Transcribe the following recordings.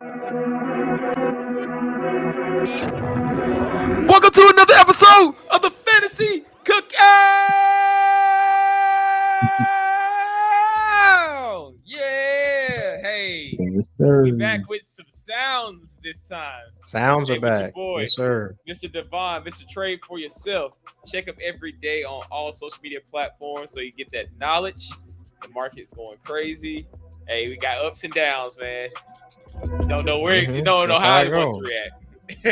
Welcome to another episode of the Fantasy Cookout. Yeah, hey, Yes, sir. we back with some sounds this time. Sounds are With your back. boy, Yes, sir. Mr. Davon, Mr. Trade for yourself. Check him every day on all social media platforms so you get that knowledge. The market's going crazy. Hey, we got ups and downs, man. You don't know where, you don't know That's how how he it wants to goes. react.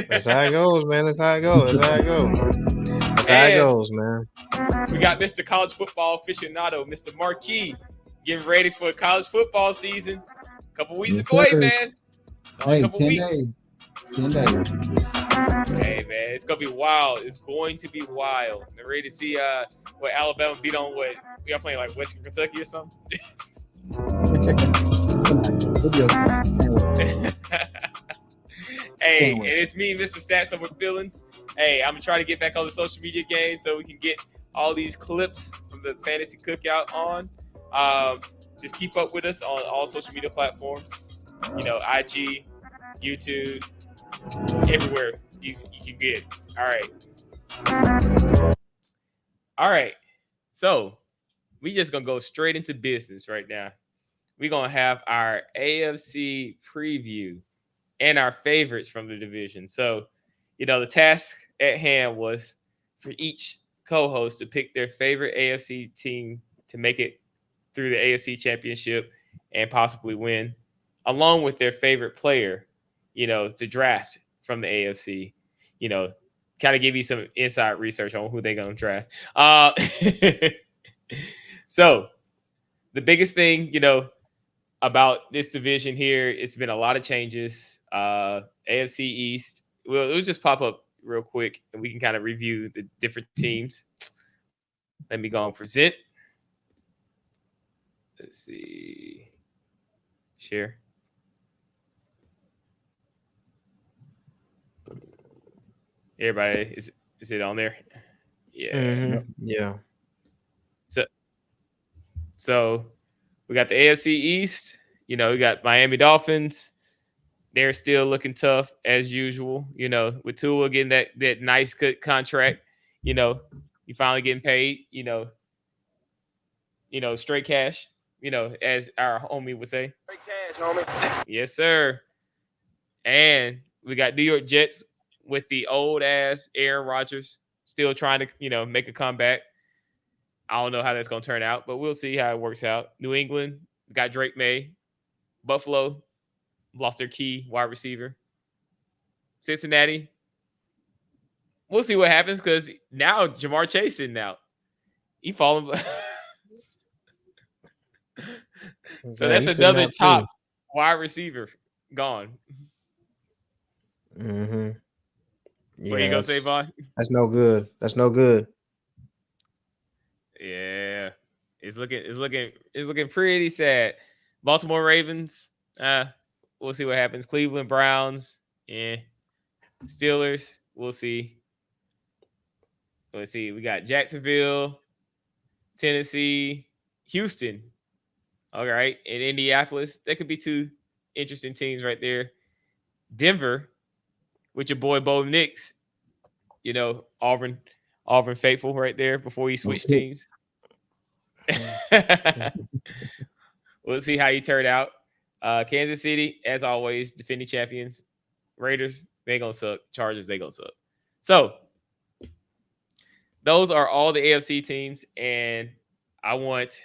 That's how it goes, man. That's how it goes. That's how it goes. That's how it And goes, man. we got Mr. College Football Aficionado, Mr. Marque, getting ready for college football season. A couple weeks Yes, away, sir. man. Only Hey, a couple 10 weeks. days. 10 days. Hey, man, it's going to be wild. It's going to be wild. I'm ready to see what Alabama beat on what we are playing, like Western Kentucky or something. Hey, and it's me, Mr. Stats Over Feelings. Hey, I'm going to try to get back on the social media game so we can get all these clips from the Fantasy Cookout on. Just keep up with us on all social media platforms. You know, IG, YouTube, everywhere you can get. All right. So we just going to go straight into business right now. We're going to have our AFC preview and our favorites from the division. So, you know, the task at hand was for each co-host to pick their favorite AFC team to make it through the AFC championship and possibly win, along with their favorite player, you know, to draft from the AFC, you know, kind of give you some inside research on who they're going to draft. So the biggest thing, you know, about this division here, it's been a lot of changes. AFC East, we'll just pop up real quick and we can kind of review the different teams. Let me go and present. Let's see. Share. Everybody, is it on there? Yeah. Mm-hmm. Yeah. So we got the AFC East. You know, we got Miami Dolphins. They're still looking tough as usual. You know, with Tua getting that nice good contract. You know, you finally getting paid. You know, straight cash. You know, as our homie would say. Straight cash, homie. Yes, sir. And we got New York Jets with the old ass Aaron Rodgers still trying to, you know, make a comeback. I don't know how that's going to turn out, but we'll see how it works out. New England got Drake May. Buffalo lost their key wide receiver. Cincinnati, we'll see what happens because now Jamar Chase sitting out. He falling. So that's another top wide receiver gone. Mm-hmm. Yeah, what are you gonna say, Vaughn? That's no good. That's no good. Yeah, it's looking pretty sad. Baltimore Ravens, we'll see what happens. Cleveland Browns, Steelers, we'll see. Let's see. We got Jacksonville, Tennessee, Houston. All right, and Indianapolis. That could be two interesting teams right there. Denver, with your boy Bo Nix. You know, Auburn faithful right there before he switched teams. We'll see how he turned out. Kansas City, as always, defending champions. Raiders, they gonna suck. Chargers, they gonna suck. So those are all the AFC teams, and I want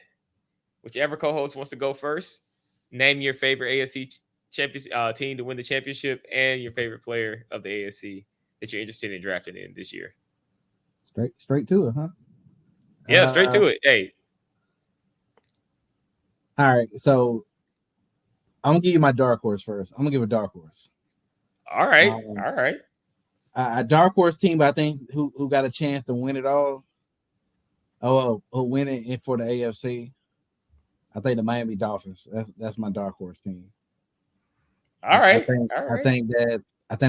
whichever co-host wants to go first. Name your favorite AFC champions team to win the championship, and your favorite player of the AFC that you're interested in drafting in this year. Straight to it, huh? Yeah, straight to it. Hey. All right, so I'm gonna give you my dark horse first. I'm gonna give a dark horse. All right, all right. A dark horse team, but I think who got a chance to win it all. Who win it for the AFC? I think the Miami Dolphins. That's my dark horse team. All right. I think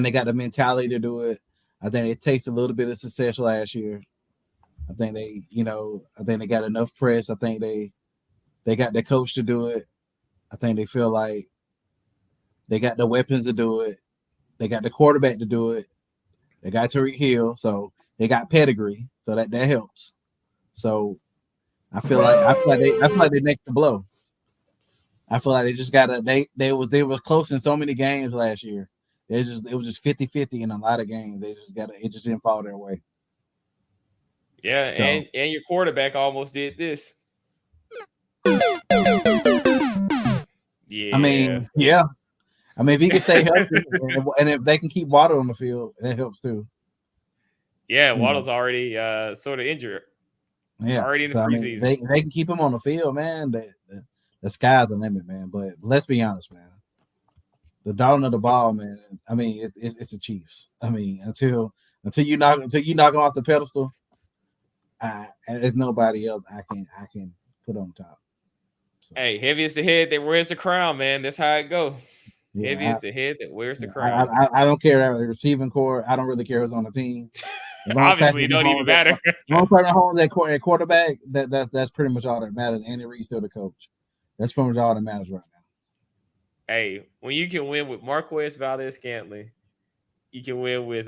they got the mentality to do it. I think it takes a little bit of success last year. I think they got enough press. I think they got the coach to do it. I think they feel like They got the weapons to do it. They got the quarterback to do it. They got Tariq Hill, so they got pedigree, so that helps. So I feel like they next to blow. I feel like they just gotta they were close in so many games last year. It was just 50-50 in a lot of games. It just didn't fall their way. Yeah, So, and your quarterback almost did this. Yeah. I mean, yeah. I mean, if he can stay healthy and if they can keep Waddle on the field, that helps too. Yeah, Waddle's already sort of injured. Yeah, already in the preseason. I mean, they can keep him on the field, man. The sky's the limit, man. But let's be honest, man. The darling of the ball, man. I mean, it's the Chiefs. I mean, until you knock him off the pedestal, there's nobody else I can put on top. So. Hey, heavy is the head that wears the crown, man. That's how it go. Yeah, heavy is the head that wears the crown. I don't care about the receiving core. I don't really care who's on the team. Obviously, it don't even matter. Long Patrick Mahomes at quarterback, that's pretty much all that matters. Andy Reid's still the coach. That's pretty much all that matters right now. Hey, when you can win with Marquez Valdes-Scantling, you can win with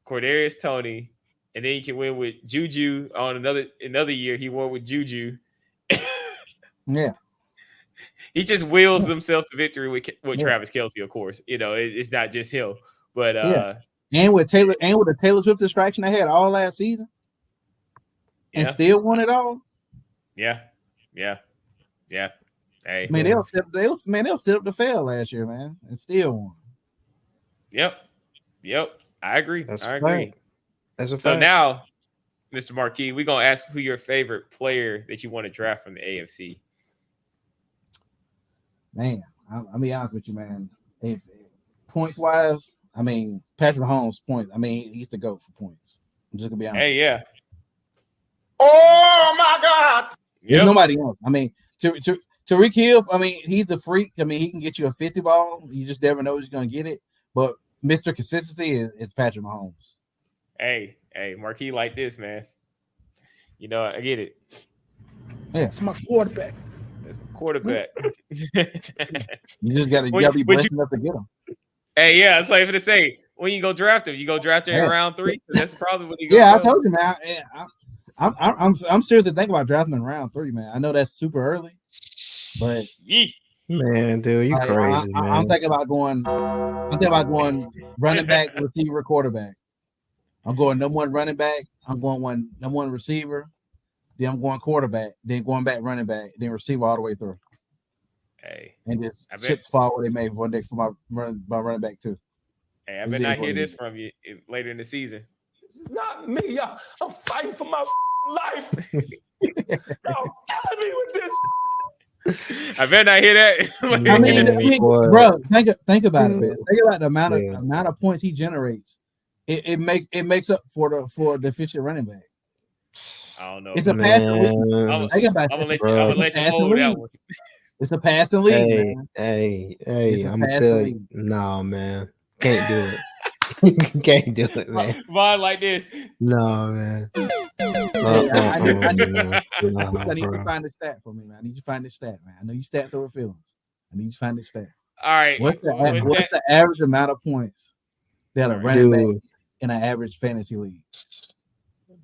Kadarius Toney, and then you can win with Juju on another year. He won with Juju. Yeah. He just wills themselves to victory with Travis Kelce, of course. You know, it's not just him. But and with the Taylor Swift distraction they had all last season. And still won it all. Yeah. Hey. Man, they'll sit up to fail last year, man, and still won. Yep. I agree. That's I agree. That's a fact. So now, Mr. Marque, we're gonna ask who your favorite player that you want to draft from the AFC. Man, I'll be honest with you, man. If points wise, I mean, Patrick Mahomes points. I mean, he's the GOAT for points. I'm just gonna be honest. Hey, yeah. Oh my God! There's nobody else. I mean, Tariq Hill. I mean, he's a freak. I mean, he can get you a 50 ball. You just never know he's gonna get it. But Mr. Consistency is Patrick Mahomes. Hey, Marque like this, man. You know, I get it. Yeah, it's my quarterback. That's my quarterback. You just gotta be blessed enough to get him. Hey, yeah, that's what I'm gonna say. When you go draft him, you go draft him in round 3. That's probably what you go. Yeah, I told you, man. I'm seriously thinking about drafting him in round 3, man. I know that's super early, but man, dude, you crazy, man. I'm thinking about going running back, receiver, quarterback. I'm going number 1 running back. I'm going number 1 receiver. Then I'm going quarterback. Then going back running back. Then receiver all the way through. Hey, and just chips fall where they made for my running back too. Hey, I better not hear this from you later in the season. This is not me. I'm fighting for my life. Y'all killing me with this. I better not hear that. I mean, bro, think about it, man. Think about the amount of points he generates. It makes up for the deficient running back. I don't know. It's a passing league. I'm gonna let you hold that one. It's a passing league, man. Hey, I'm gonna tell you, no, man, can't do it. Can't do it, man. Mine like this. No, man. I need you to find the stat for me, man. I need you to find the stat, man. I know you stats over feelings. I need you to find the stat. All right. What's the average amount of points that a running back in an average fantasy league?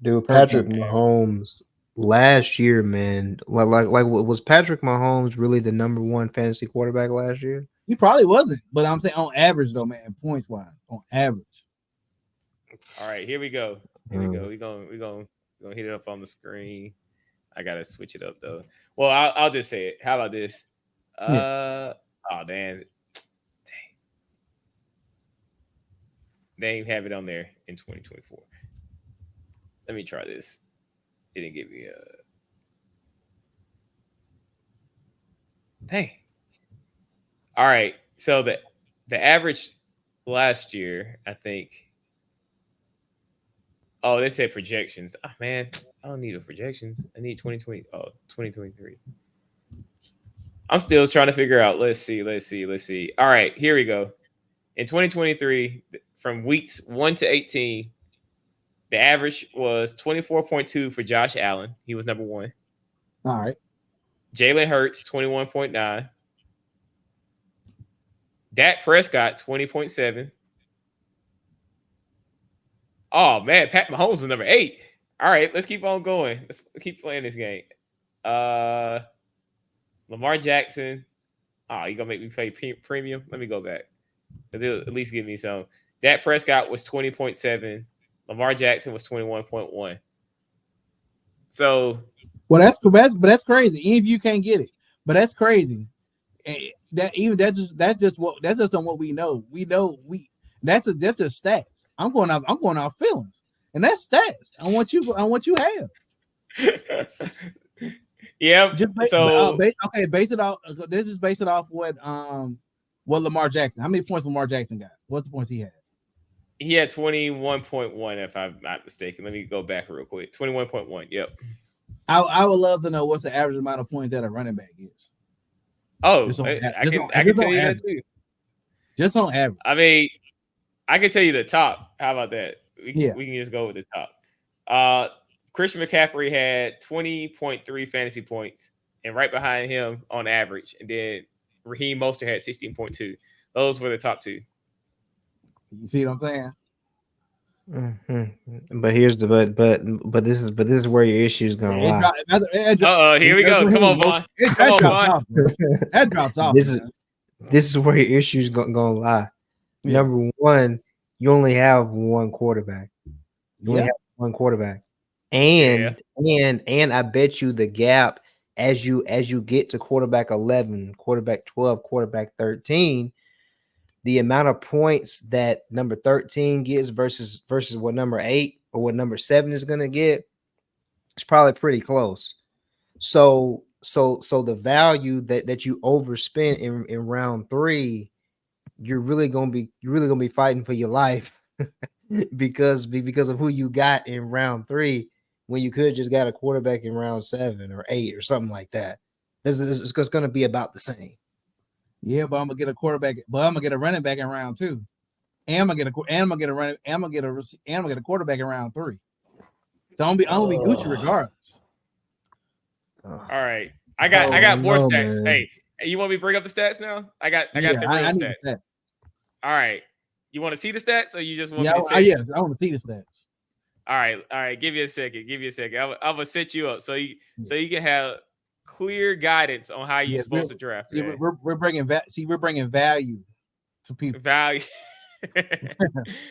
Dude, Patrick Mahomes last year, man. Like was Patrick Mahomes really the number 1 fantasy quarterback last year? He probably wasn't, but I'm saying on average though, man, points wise, on average. All right, here we go. We're gonna hit it up on the screen. I gotta switch it up though. Well, I'll just say it. How about this? Oh damn. They ain't have it on there in 2024. Let me try this. It didn't give me a dang. All right. So the average last year, I think. Oh, they said projections. Oh, man, I don't need a projections. I need 2020. Oh, 2023. I'm still trying to figure out. Let's see. All right, here we go. In 2023, from weeks 1 to 18, the average was 24.2 for Josh Allen. He was number 1. All right. Jalen Hurts, 21.9. Dak Prescott, 20.7. Oh, man. Pat Mahomes was number 8. All right, let's keep on going. Let's keep playing this game. Lamar Jackson. Oh, you going to make me play premium? Let me go back. It'll at least give me some. Dak Prescott was 20.7. Lamar Jackson was 21.1. So, well, that's crazy. Even if you can't get it, but that's crazy. That's just on what we know. That's just stats. I'm going off feelings, and that's stats. I want you have. yeah. Base it off. This is base it off what Lamar Jackson. How many points Lamar Jackson got? What's the points he had? He had 21.1, if I'm not mistaken. Let me go back real quick. 21.1. Yep. I would love to know what's the average amount of points that a running back gets. Oh, I can tell you that too. Just on average. I mean, I can tell you the top. How about that? We can just go with the top. Christian McCaffrey had 20.3 fantasy points, and right behind him on average, and then Raheem Mostert had 16.2. Those were the top two. You see what I'm saying? Mm-hmm. But here's the but this is where your issue is gonna lie. Here we go. Come on, Vaughn. That drops off. This is where your issue is gonna lie. Yeah. Number one, you only have one quarterback. And I bet you the gap as you get to quarterback 11, quarterback 12, quarterback 13, the amount of points that number 13 gets versus what number 8 or what number 7 is going to get, it's probably pretty close. So the value that you overspent in round 3, you're really gonna be fighting for your life because of who you got in round 3 when you could have just got a quarterback in round 7 or 8 or something like that. It's going to be about the same. Yeah, but I'm gonna get a quarterback. But I'm gonna get a running back in round 2, and I'm gonna get a quarterback in round 3. So I'm gonna be Gucci regardless. All right, I got more stats. Man. Hey, you want me to bring up the stats now? I got the real stats. All right, you want to see the stats, or you just want me to say? I want to see the stats. All right. Give you a second. I'm gonna set you up so you can have clear guidance on how you're supposed to draft. See, we're bringing value to people. Value.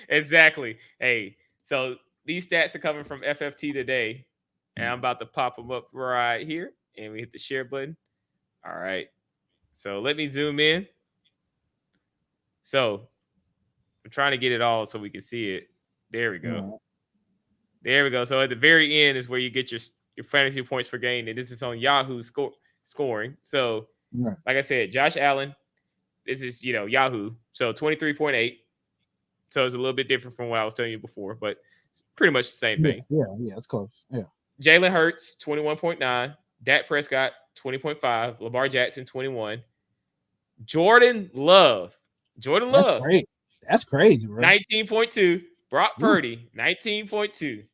Exactly. Hey, so these stats are coming from FFT today, and I'm about to pop them up right here, and we hit the share button. All right. So let me zoom in. So I'm trying to get it all so we can see it. There we go. Yeah. There we go. So at the very end is where you get your fantasy points per game, and this is on Yahoo scoring. So, like I said, Josh Allen, this is Yahoo. So 23.8. So it's a little bit different from what I was telling you before, but it's pretty much the same thing. Yeah, it's close. Yeah. Jalen Hurts 21.9. Dak Prescott 20.5. Lamar Jackson 21. Jordan Love. That's crazy, bro. 19.2. Brock Purdy, 19.2.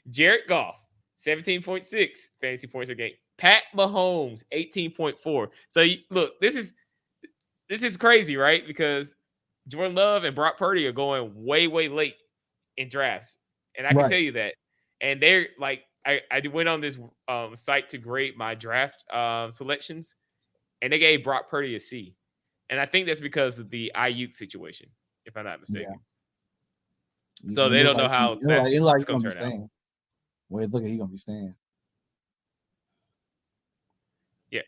Jared Goff, 17.6 fantasy points per game. Pat Mahomes, 18.4. So look, this is crazy, right? Because Jordan Love and Brock Purdy are going way, way late in drafts. And I can tell you that. And they're like, I went on this site to grade my draft selections, and they gave Brock Purdy a C. And I think that's because of the Ayuk situation, if I'm not mistaken. Yeah. So they don't know how that's going to turn out. Wait, look at he's going to be staying. Yeah.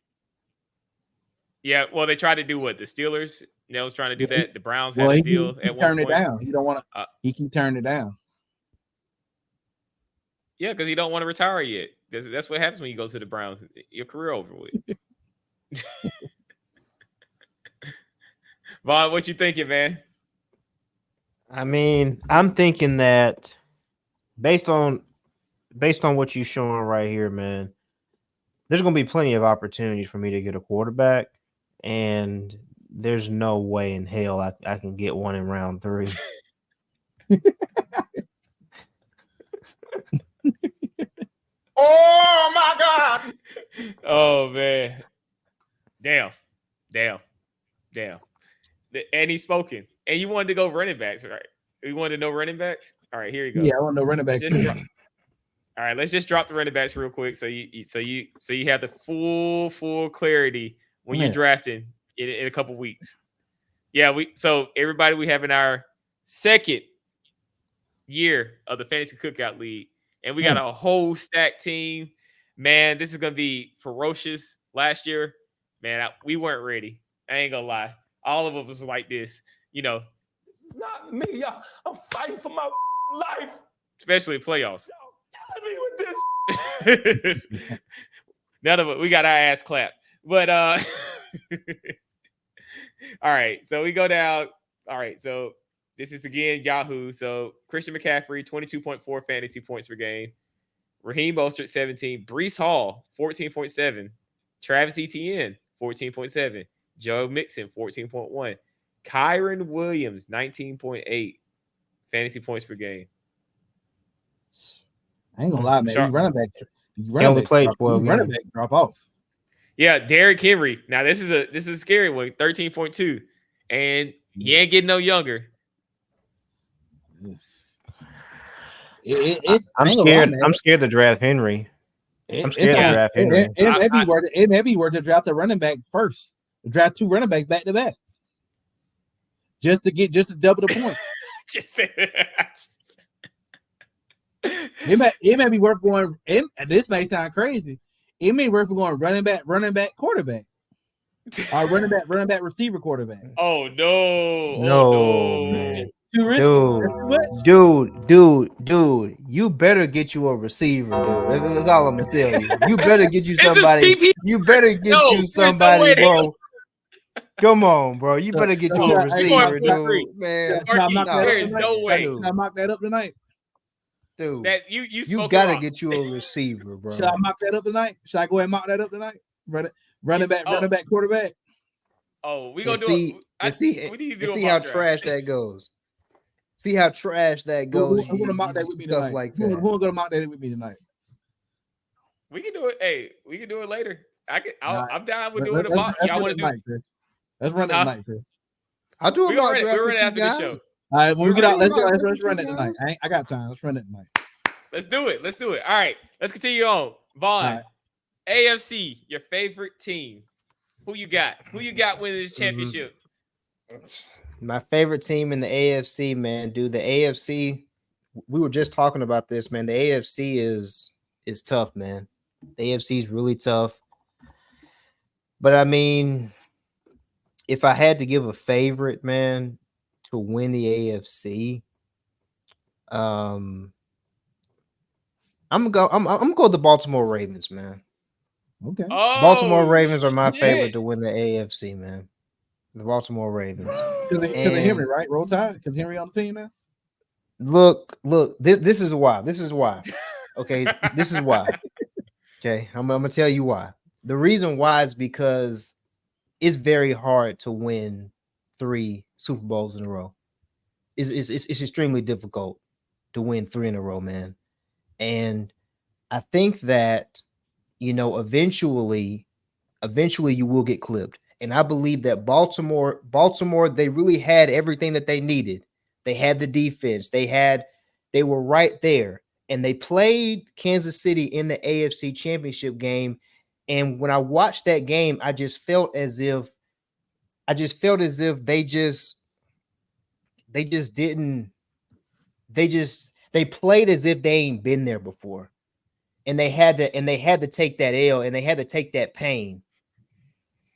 Yeah, well, they tried to do what? The Steelers? They was trying to do that. The Browns had a deal at one point. He down. He don't want to. He keep turning it down. Yeah, because he don't want to retire yet. That's what happens when you go to the Browns. Your career over with. Vaughn, what you thinking, man? I mean, I'm thinking that based on what you're showing right here, man, there's going to be plenty of opportunities for me to get a quarterback, and there's no way in hell I can get one in round 3. Oh my God! Oh man, damn. Damn. And he's spoken. And you wanted to go running backs, right? We wanted to know running backs. All right, here you go. Yeah, I want no running backs Let's just too. drop- All right, let's just drop the running backs real quick, so you have the full clarity when you're Yeah. drafting in a couple weeks. Yeah, so everybody, we have in our second year of the Fantasy Cookout League, and we got a whole stacked team. Man, this is gonna be ferocious. Last year, man, we weren't ready. I ain't gonna lie. All of us was like this, It's not me, y'all. I'm fighting for my life. especially playoffs. Y'all killing me with this. None of it. We got our ass clapped. But all right. So we go down. All right. So this is again Yahoo. So Christian McCaffrey, 22.4 fantasy points per game. Raheem Mostert, 17. Breece Hall, 14.7. Travis Etienne, 14.7. Joe Mixon, 14.1. Kyron Williams, 19.8 fantasy points per game. I ain't gonna lie, man. Sharp. These running backs, only played 12 running games. backs drop off. Yeah, Derrick Henry. Now this is a scary one, 13.2. And he ain't getting no younger. I'm scared. I'm scared to draft Henry. I'm scared to draft Henry. It may be worth to draft a running back first. Draft 2 running backs back to back, just to double the points. Just say that. It may be worth going. And this may sound crazy. It may be worth going running back, quarterback, or running back, receiver, quarterback. Oh no! No, man. Too risky. Dude, you better get you a receiver, dude. That's all I'm gonna tell you. You better get you somebody. You better get you somebody, bro. Come on, bro. You better get you a receiver, dude. Man, there is no way. Should I mock that up tonight? Dude, that you gotta get you a receiver, bro. Should I mock that up tonight? Should I go ahead and mock that up tonight? Running back, quarterback. Oh, we gonna see how trash that goes. See how trash that goes. Who gonna mock that with me tonight? Like that. Who gonna mock that with me tonight? We can do it. Hey, we can do it later. I'm down with doing a mock. Y'all want to do it? Chris. Let's run it tonight, Chris. I'll do a mock draft. We're running after the show. All right, when we get out, let's run it tonight. I got time. Let's run it tonight. Let's do it. All right, let's continue on. Vaughn, right. AFC, your favorite team. Who you got? Who you got winning this championship? My favorite team in the AFC, man. Dude, the AFC. We were just talking about this, man. The AFC is tough, man. The AFC is really tough. But I mean, if I had to give a favorite, man, to win the AFC, I'm gonna go with the Baltimore Ravens, man. Okay. Oh, Baltimore Ravens are my favorite to win the AFC, man. The Baltimore Ravens. Because of Henry, right? Roll Tide? Because Henry on the team now? Look, this is why. Okay, this is why. Okay, I'm gonna tell you why. The reason why is because it's very hard to win 3 Super Bowls in a row. It's extremely difficult to win 3 in a row, man. And I think that, eventually you will get clipped. And I believe that Baltimore, they really had everything that they needed. They had the defense. They were right there. And they played Kansas City in the AFC Championship game. And when I watched that game, I just felt as if they played as if they ain't been there before. And they had to take that L, and they had to take that pain.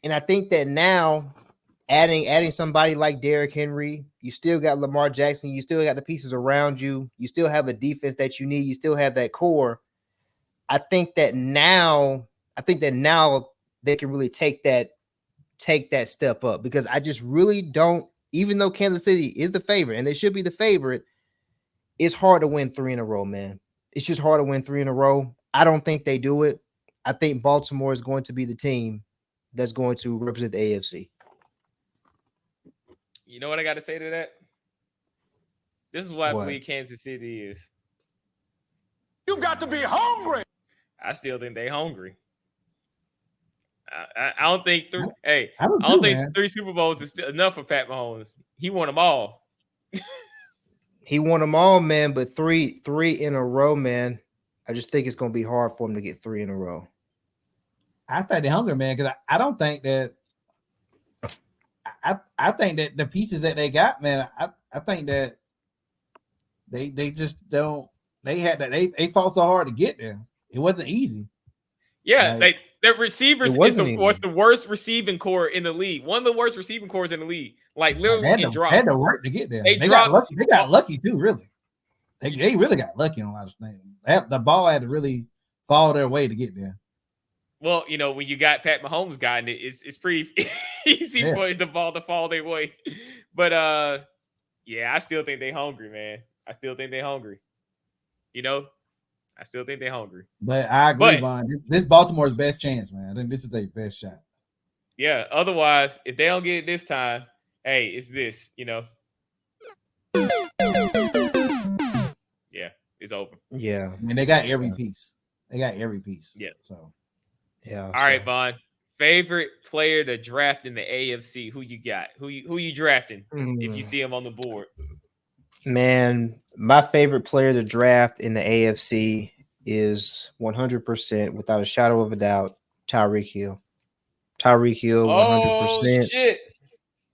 And I think that now adding somebody like Derrick Henry, you still got Lamar Jackson, you still got the pieces around you, you still have a defense that you need, you still have that core. I think that now they can really take that step up, because I just really don't, even though Kansas City is the favorite and they should be the favorite, it's hard to win 3 in a row, man. It's just hard to win 3 in a row. I don't think they do it. I think Baltimore is going to be the team that's going to represent the AFC. You know what I got to say to that? This is what I believe Kansas City is. You got to be hungry. I still think they hungry. I don't think three. Hey, I don't I don't do, think man. 3 Super Bowls is still enough for Pat Mahomes. He won them all. He won them all, man, but three in a row, man. I just think it's gonna be hard for him to get 3 in a row. I think they're hungry, man, because I don't think that. I think that the pieces that they got, man, I think that they just don't. They had that they fought so hard to get there. It wasn't easy. Yeah, Like, their receivers It wasn't was easy. the worst receiving core in the league. One of the worst receiving cores in the league. Like they literally had in to, they had drops. to work to get there. They They got dropped. lucky. They got lucky too, really. They really got lucky on a lot of things. The ball had to really fall their way to get there. Well, you know, when you got Pat Mahomes guiding it, it's pretty easy Yeah. for the ball to fall their way. But yeah, I still think they're hungry, man. I still think they're hungry. You know, I still think they're hungry. But I agree, Vaughn. This is Baltimore's best chance, man. I think this is their best shot. Yeah. Otherwise, if they don't get it this time, hey, it's this, you know. Yeah, it's over. Yeah. I mean, they got every piece. They got every piece. Yeah. So Yeah. All right, Vaughn. Favorite player to draft in the AFC? Who you got? Who you drafting? If you see him on the board. Man, my favorite player to draft in the AFC is 100%, without a shadow of a doubt, Tyreek Hill. Tyreek Hill, 100%,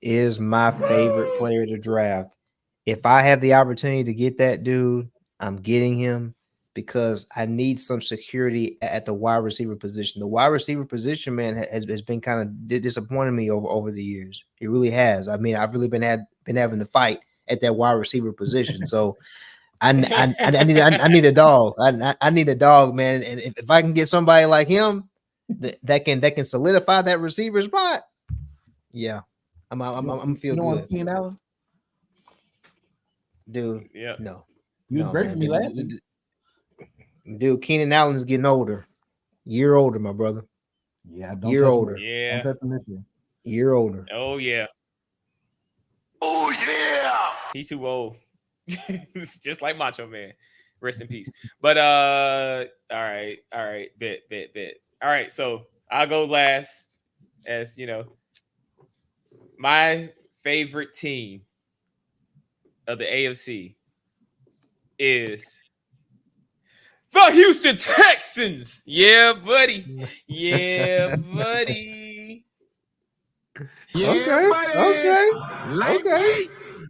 is my favorite player to draft. If I have the opportunity to get that dude, I'm getting him because I need some security at the wide receiver position. The wide receiver position, man, has been kind of disappointing me over the years. It really has. I mean, I've really been having to fight at that wide receiver position. So I need a dog. I need a dog, man. And if I can get somebody like him that can solidify that receiver spot, yeah, I'm feel you good. want Keenan Allen? Dude, yeah, no. He was great man. for me last year. Dude, Keenan Allen is getting older. Year older, my brother. Yeah, don't Year touch older. him. Yeah. Don't touch him this year. Year older. Oh yeah. Oh yeah. He's too old. It's just like Macho Man. Rest in peace. But all right. Bet. All right, so I'll go last. As you know, my favorite team of the AFC is the Houston Texans. Yeah, buddy. Yeah, buddy. Okay.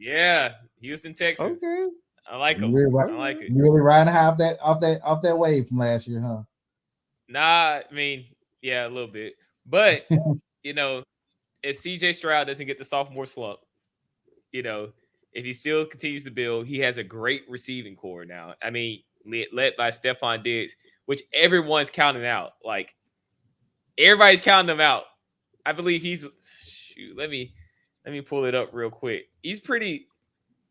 Yeah, Houston Texans. Okay. I like them. I like it. You really riding high off that wave from last year, huh? Nah, I mean, yeah, a little bit. But, you know, if CJ Stroud doesn't get the sophomore slump, you know, if he still continues to build, he has a great receiving core now. I mean, led by Stephon Diggs, which everyone's counting out. Like, everybody's counting him out. I believe he's let me pull it up real quick. He's pretty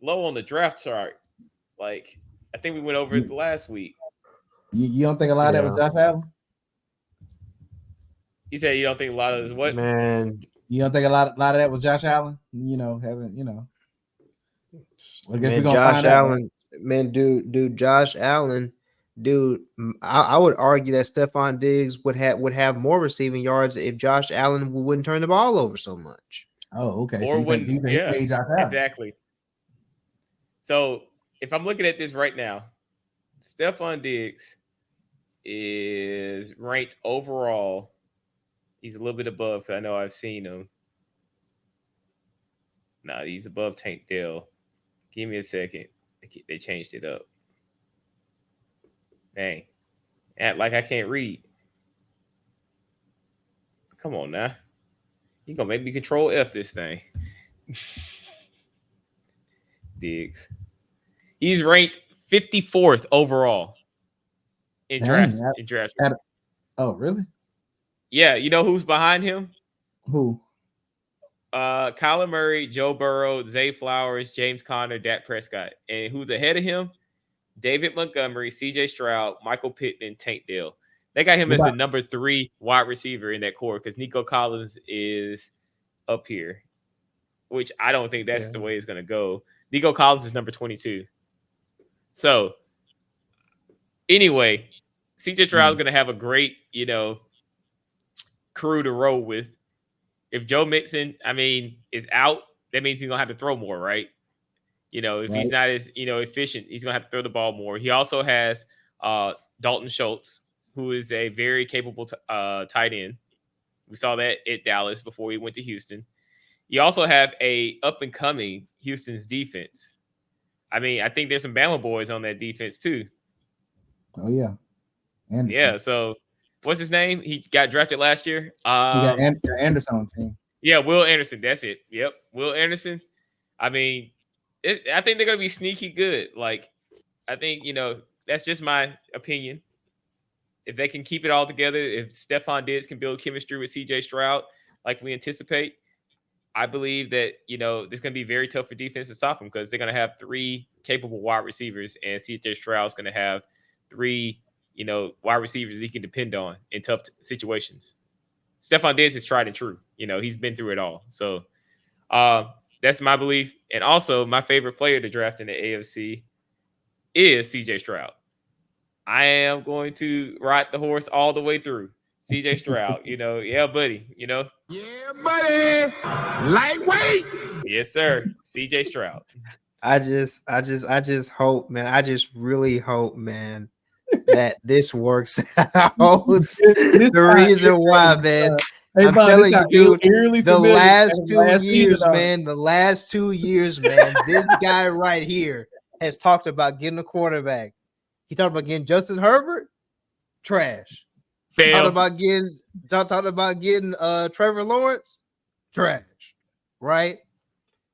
low on the draft chart. Like, I think we went over it last week. You don't think a lot of that was Josh Allen? He said you don't think a lot of this what? Man, you don't think a lot of that was Josh Allen? I guess we're gonna Josh find Allen, out. Man, dude, Josh Allen, dude. I would argue that Stephon Diggs would have more receiving yards if Josh Allen wouldn't turn the ball over so much. Oh, okay. Or when Josh Allen. Exactly. So if I'm looking at this right now, Stephon Diggs is ranked overall. He's a little bit above because I know I've seen him. Nah, he's above Tank Dell. Give me a second. They changed it up. Dang. Act like I can't read. Come on now. You gonna make me control F this thing. Diggs. He's ranked 54th overall in draft. Oh, really? Yeah, you know who's behind him? Who? Kyler Murray, Joe Burrow, Zay Flowers, James Conner, Dak Prescott. And who's ahead of him? David Montgomery, CJ Stroud, Michael Pittman, Tank Dell. They got him as the number 3 wide receiver in that core because Nico Collins is up here, which I don't think that's the way it's going to go. Nico Collins is number 22. So, anyway, CJ Stroud is going to have a great, crew to roll with. If Joe Mixon, is out, that means he's gonna have to throw more, right? If he's not as efficient, he's gonna have to throw the ball more. He also has Dalton Schultz, who is a very capable tight end. We saw that at Dallas before he went to Houston. You also have a up and coming Houston's defense. I think there's some Bama boys on that defense too. Oh yeah, Anderson. Yeah. So what's his name? He got drafted last year. We got Anderson on the team. Yeah, Will Anderson. That's it. Yep, Will Anderson. I think they're gonna be sneaky good. Like, I think that's just my opinion. If they can keep it all together, if Stephon Diggs can build chemistry with CJ Stroud like we anticipate, I believe that it's going to be very tough for defense to stop them because they're going to have 3 capable wide receivers, and CJ Stroud's going to have 3 wide receivers he can depend on in tough situations. Stephon Diggs is tried and true. He's been through it all. So that's my belief. And also, my favorite player to draft in the AFC is CJ Stroud. I am going to ride the horse all the way through. CJ Stroud, yeah, buddy, Yeah, buddy. Lightweight. Yes, sir. CJ Stroud. I just hope, man. I just really hope, man, that this works out. The reason why, man. I'm telling you, dude, the last 2 years, man, this guy right here has talked about getting a quarterback. He talked about getting Justin Herbert, trash. Talking about getting Trevor Lawrence, trash. Right?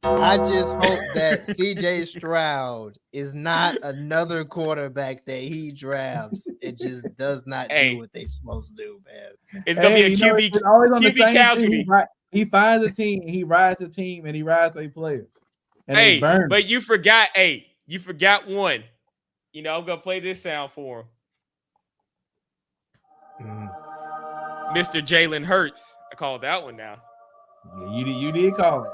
I just hope that CJ Stroud is not another quarterback that he drafts. It just does not do what they're supposed to do, man. It's gonna be a QB, always on QB casualty. He finds a team, he rides a team, and he rides a player. And hey, but you forgot. Hey, you forgot one. I'm gonna play this sound for him. Mr. Jalen Hurts. I called that one now. Yeah, you did call it.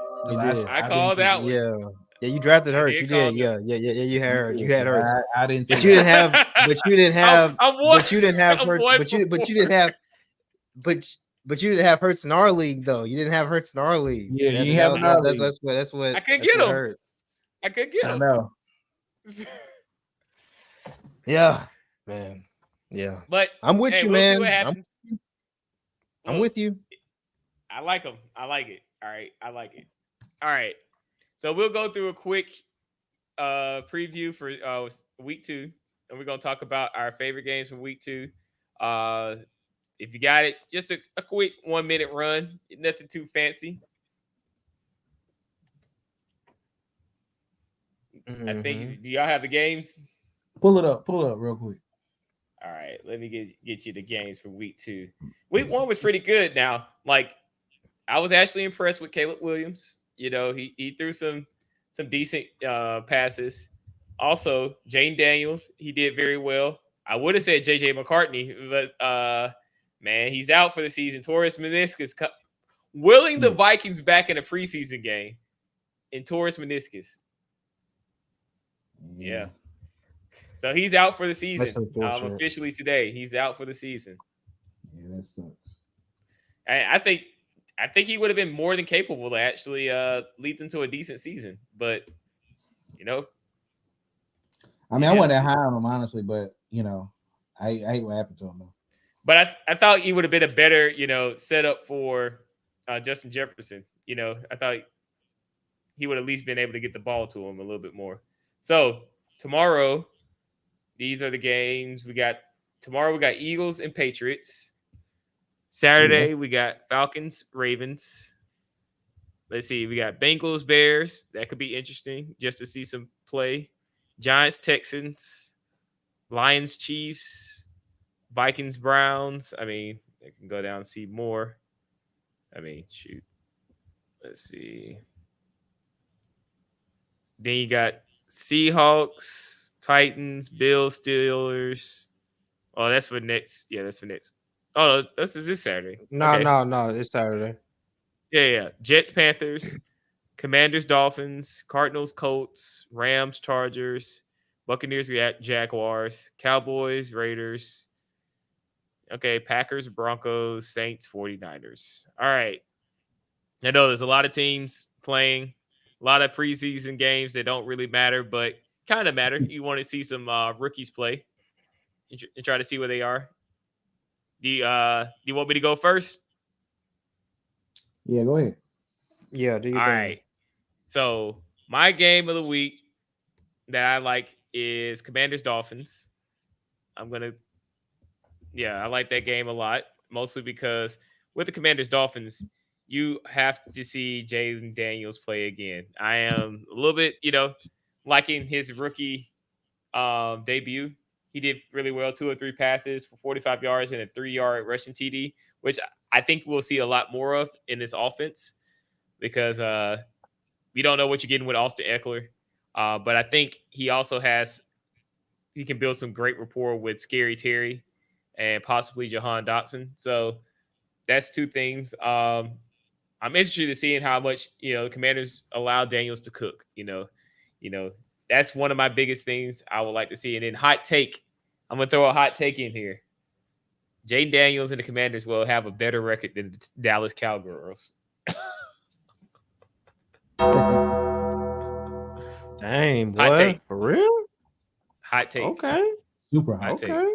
I called that one. Yeah, you drafted Hurts. You did. Yeah. You had Hurts. You had Hurts. I didn't. But you didn't have. But you didn't have. But you didn't have Hurts. But you didn't have. But you didn't have Hurts in our league, though. You didn't have Hurts in our league. Yeah, you have another. That's what. I could get him. I could get him. I know. Yeah, man. Yeah, but I'm with you, we'll man. I'm with you. I like him. I like it. All right, I like it. All right, so we'll go through a quick preview for week 2, and we're gonna talk about our favorite games from week 2. If you got it, just a quick 1-minute run, nothing too fancy. Mm-hmm. I think. Do y'all have the games? Pull it up real quick. All right, let me get you the games for week 2. Week 1 was pretty good. Now, I was actually impressed with Caleb Williams. He threw some decent passes. Also, Jane Daniels, he did very well. I would have said JJ McCartney, but man, he's out for the season. Torres meniscus, willing the Vikings back in a preseason game in Torres meniscus. Yeah. So he's out for the season. Officially today, he's out for the season. Yeah, that sucks. And I think he would have been more than capable to actually lead them to a decent season. But I wasn't that high on him, honestly, but I hate what happened to him though. But I thought he would have been a better, setup for Justin Jefferson. I thought he would have at least been able to get the ball to him a little bit more. So tomorrow, these are the games we got. Tomorrow we got Eagles and Patriots. Saturday we got Falcons, Ravens. Let's see, we got Bengals, Bears. That could be interesting just to see some play. Giants, Texans, Lions, Chiefs, Vikings, Browns. I can go down and see more. Shoot. Let's see. Then you got Seahawks, Titans, Bills, Steelers. Oh, that's for next. Yeah, that's for next. Oh, no, this Saturday. No, it's Saturday. Yeah. Jets, Panthers, Commanders, Dolphins, Cardinals, Colts, Rams, Chargers, Buccaneers, Jaguars, Cowboys, Raiders. Okay, Packers, Broncos, Saints, 49ers. All right. I know there's a lot of teams playing, a lot of preseason games that don't really matter, but kind of matter. You want to see some rookies play and try to see where they are. Do you want me to go first? Yeah, go ahead. Yeah, do you All think? right. So my game of the week that I like is Commanders Dolphins. I like that game a lot, mostly because with the Commanders Dolphins, you have to see Jaden Daniels play again. I am a little bit, liking his rookie debut. He did really well, 2 or 3 passes for 45 yards and a 3-yard rushing TD, which I think we'll see a lot more of in this offense because we don't know what you're getting with Austin Eckler. But I think he can build some great rapport with Scary Terry and possibly Jahan Dotson. So that's 2 things. I'm interested in seeing how much, the Commanders allow Daniels to cook, that's one of my biggest things I would like to see. And then hot take. I'm going to throw a hot take in here. Jaden Daniels and the Commanders will have a better record than the Dallas Cowgirls. Dang, Hot boy. take. For real? Hot take. Okay. Super hot. Hot take. Okay.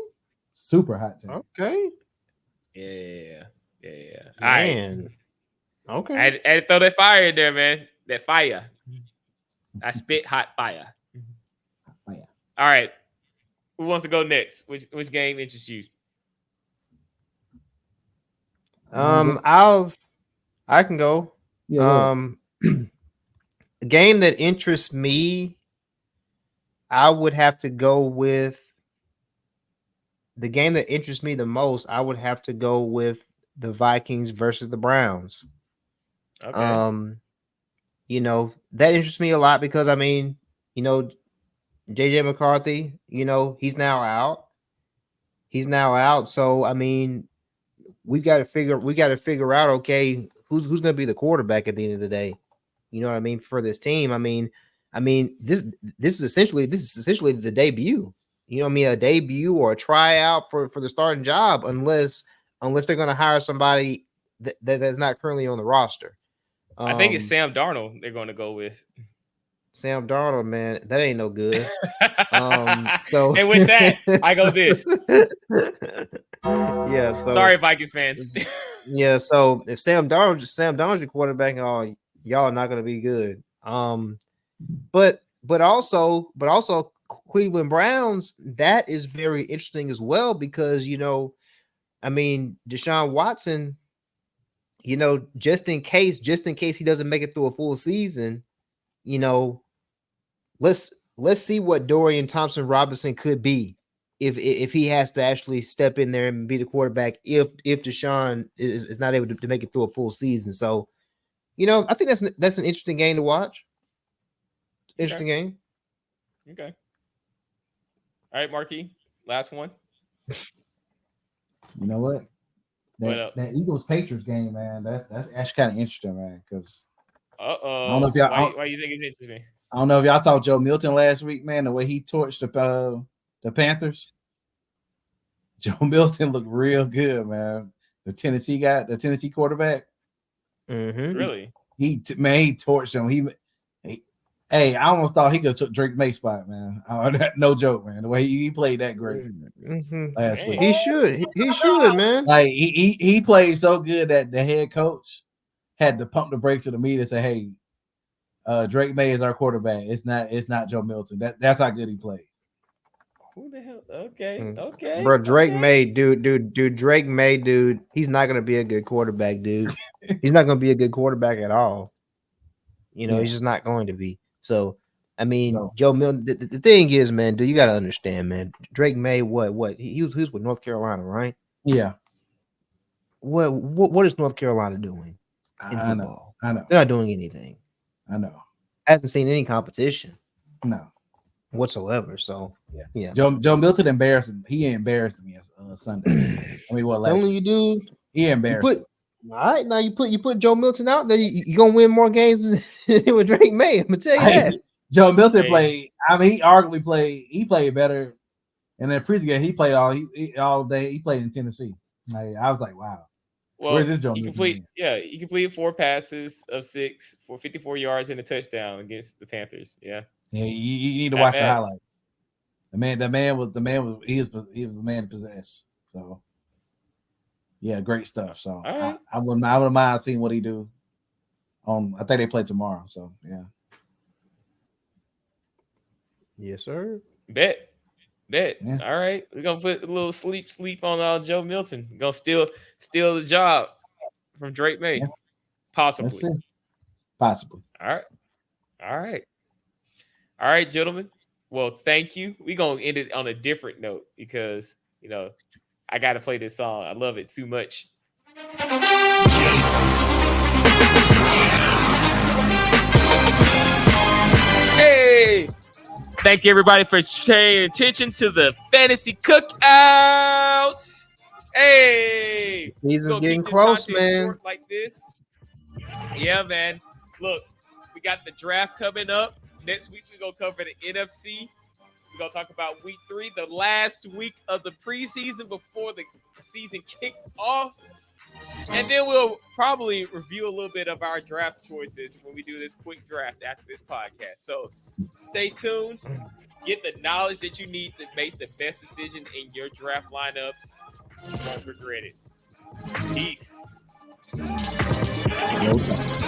Super hot take. Okay. Yeah. All right. Man. Okay. I had to throw that fire in there, man. That fire. I spit hot fire. Fire. All right. Who wants to go next? Which game interests you? I can go. Yeah. A game that interests me, I would have to go with the game that interests me the most. I would have to go with the Vikings versus the Browns. Okay. That interests me a lot because JJ McCarthy, he's now out. So we got to figure out, okay, who's going to be the quarterback at the end of the day. You know what I mean? For this team, this is essentially the debut. A debut or a tryout for the starting job, unless they're going to hire somebody that's not currently on the roster. I think it's Sam Darnold they're going to go with. Sam Darnold, man, that ain't no good. So and with that, I go this. Yeah. So sorry, Vikings fans. Yeah. So if Sam Darnold's your quarterback, y'all are not going to be good. But also Cleveland Browns, that is very interesting as well because Deshaun Watson, just in case he doesn't make it through a full season, let's see what Dorian Thompson-Robinson could be if he has to actually step in there and be the quarterback if Deshaun is not able to make it through a full season. So, I think that's an interesting game to watch. Interesting game. Okay. All right, Marque, last one. You know what? That Eagles Patriots game, man. That's actually kind of interesting, man. Because I don't know if y'all. Why you think it's interesting? I don't know if y'all saw Joe Milton last week, man. The way he torched the Panthers. Joe Milton looked real good, man. The Tennessee quarterback. Mm-hmm. Really? He torched him. Hey, I almost thought he could have took Drake May's spot, man. No joke, man. The way he played that great last week. He should, man. Like he played so good that the head coach had to pump the brakes to the media and say, "Hey, Drake May is our quarterback. It's not Joe Milton. That's how good he played." Who the hell? Okay. Bro, Drake May, dude. Drake May, dude. He's not gonna be a good quarterback, dude. He's not gonna be a good quarterback at all. He's just not going to be. So, no. Joe Milton. The thing is, man, dude, you gotta understand, man. Drake May, what? He was with North Carolina, right? Yeah. What is North Carolina doing in football? I know. They're not doing anything. I know. I haven't seen any competition. No. Whatsoever. So yeah. Joe Milton embarrassed him. He embarrassed me Sunday. Last you do. He embarrassed. All right, now you put Joe Milton out there, you're gonna win more games than with Drake May. I'm gonna tell you that. Joe Milton played. He arguably played. He played better. And then preseason game, he played all day. He played in Tennessee. I was like, wow. Well, Where's this joint he completed 4 passes of 6 for 54 yards and a touchdown against the Panthers. Yeah. Yeah, you need to Not watch the bad. highlights. The man was the man to possess. So yeah, great stuff. So All right. I wouldn't mind seeing what he do. I think they play tomorrow. So yeah. Yes, sir. Bet. Yeah. All right. We're gonna put a little sleep on Joe Milton. We're gonna steal the job from Drake May. Yeah. Possibly. Let's see. Possibly. All right, gentlemen. Well, thank you. We're gonna end it on a different note because I gotta play this song. I love it too much. Hey! Thank you everybody for paying attention to the Fantasy Cookout. Hey! Season's getting close, man. Like this. Yeah, man. Look, we got the draft coming up. Next week, we're going to cover the NFC. We're going to talk about week 3, the last week of the preseason before the season kicks off. And then we'll probably review a little bit of our draft choices when we do this quick draft after this podcast. So stay tuned. Get the knowledge that you need to make the best decision in your draft lineups. You won't regret it. Peace.